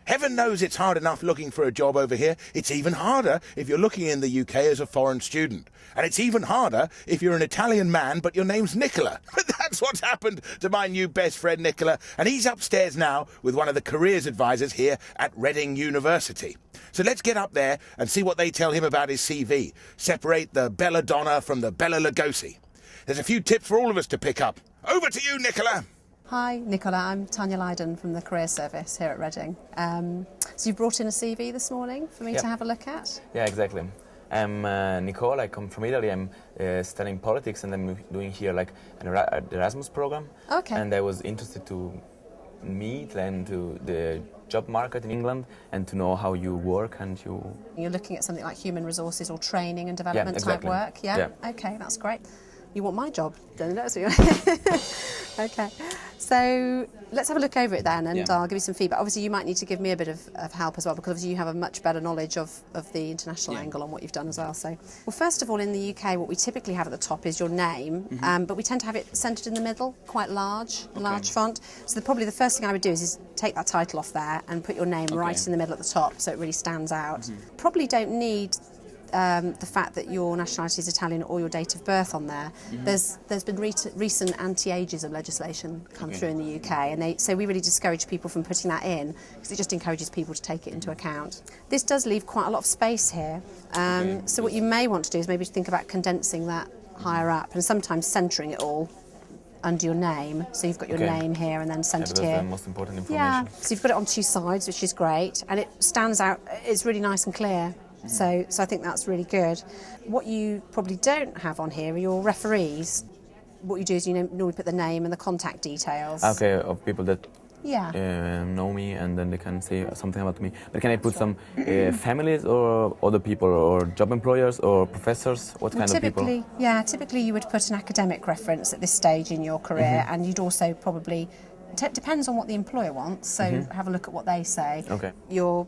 Heaven knows it's hard enough looking for a job over here. It's even harder if you're looking in the UK as a foreign student. And it's even harder if you're an Italian man but your name's Nicola. But that's what's happened to my new best friend Nicola, and he's upstairs now with one of the careers advisors here at Reading University. So let's get up there and see what they tell him about his CV. Separate the belladonna from the Bella Lugosi. There's a few tips for all of us to pick up. Over to you, Nicola. Hi, Nicola. I'm Tanya Lydon from the Career Service here at Reading. So you brought in a CV this morning for me to have a look at? Yeah, exactly. I'm Nicola. I come from Italy. I'm studying politics, and I'm doing here like an Erasmus program. Okay. And I was interested to meet and to the job market in England and to know how you work and you... You're looking at something like human resources or training and development type work? Yeah? Okay, that's great. You want my job, don't you? Okay, so let's have a look over it then, and I'll give you some feedback. Obviously you might need to give me a bit of help as well, because obviously you have a much better knowledge of the international angle on what you've done as well. So, well, first of all, in the UK what we typically have at the top is your name, but we tend to have it centred in the middle, quite large font. So probably the first thing I would do is take that title off there and put your name right in the middle at the top, so it really stands out. Probably don't need the fact that your nationality is Italian or your date of birth on there. There's been recent anti-ageism legislation come through in the UK, and so we really discourage people from putting that in because it just encourages people to take it into account. This does leave quite a lot of space here, so what you may want to do is maybe think about condensing that higher up and sometimes centering it all under your name, so you've got your name here and then centred here. That's the most important information. Yeah, so you've got it on two sides, which is great, and it stands out. It's really nice and clear. So I think that's really good. What you probably don't have on here are your referees. What you do is you normally put the name and the contact details. Okay, of people that know me, and then they can say something about me. But can I put some families or other people or job employers or professors? What kind of people? Yeah, typically you would put an academic reference at this stage in your career, and you'd also probably, depends on what the employer wants, so have a look at what they say. Okay. Your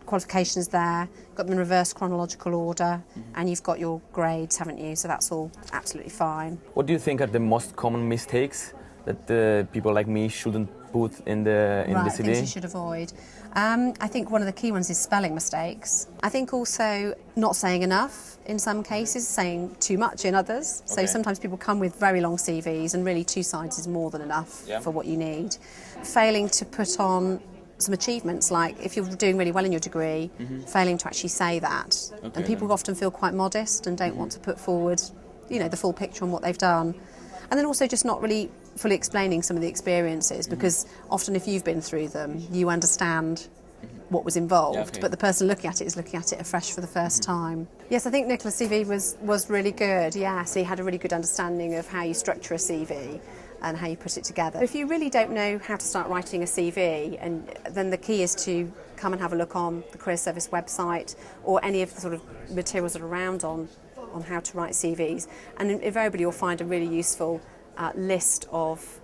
qualifications there, got them in reverse chronological order, and you've got your grades, haven't you? So that's all absolutely fine. What do you think are the most common mistakes that people like me shouldn't put in the CV? Things you should avoid. I think one of the key ones is spelling mistakes. I think also not saying enough in some cases, saying too much in others. So sometimes people come with very long CVs, and really 2 sides is more than enough for what you need. Failing to put on some achievements, like if you're doing really well in your degree, failing to actually say that. And people often feel quite modest and don't want to put forward, the full picture on what they've done. And then also just not really fully explaining some of the experiences, because often if you've been through them, you understand what was involved, but the person looking at it is looking at it afresh for the first time. Yes, I think Nicola's CV was really good. Yeah, so he had a really good understanding of how you structure a CV and how you put it together. If you really don't know how to start writing a CV, and then the key is to come and have a look on the Career Service website or any of the sort of materials that are around on how to write CVs, and invariably you'll find a really useful list of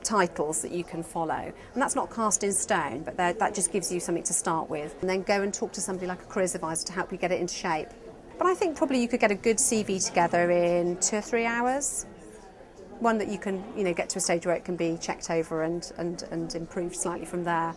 titles that you can follow. And that's not cast in stone, but that just gives you something to start with. And then go and talk to somebody like a careers advisor to help you get it into shape. But I think probably you could get a good CV together in 2 or 3 hours. One that you can, get to a stage where it can be checked over and improved slightly from there.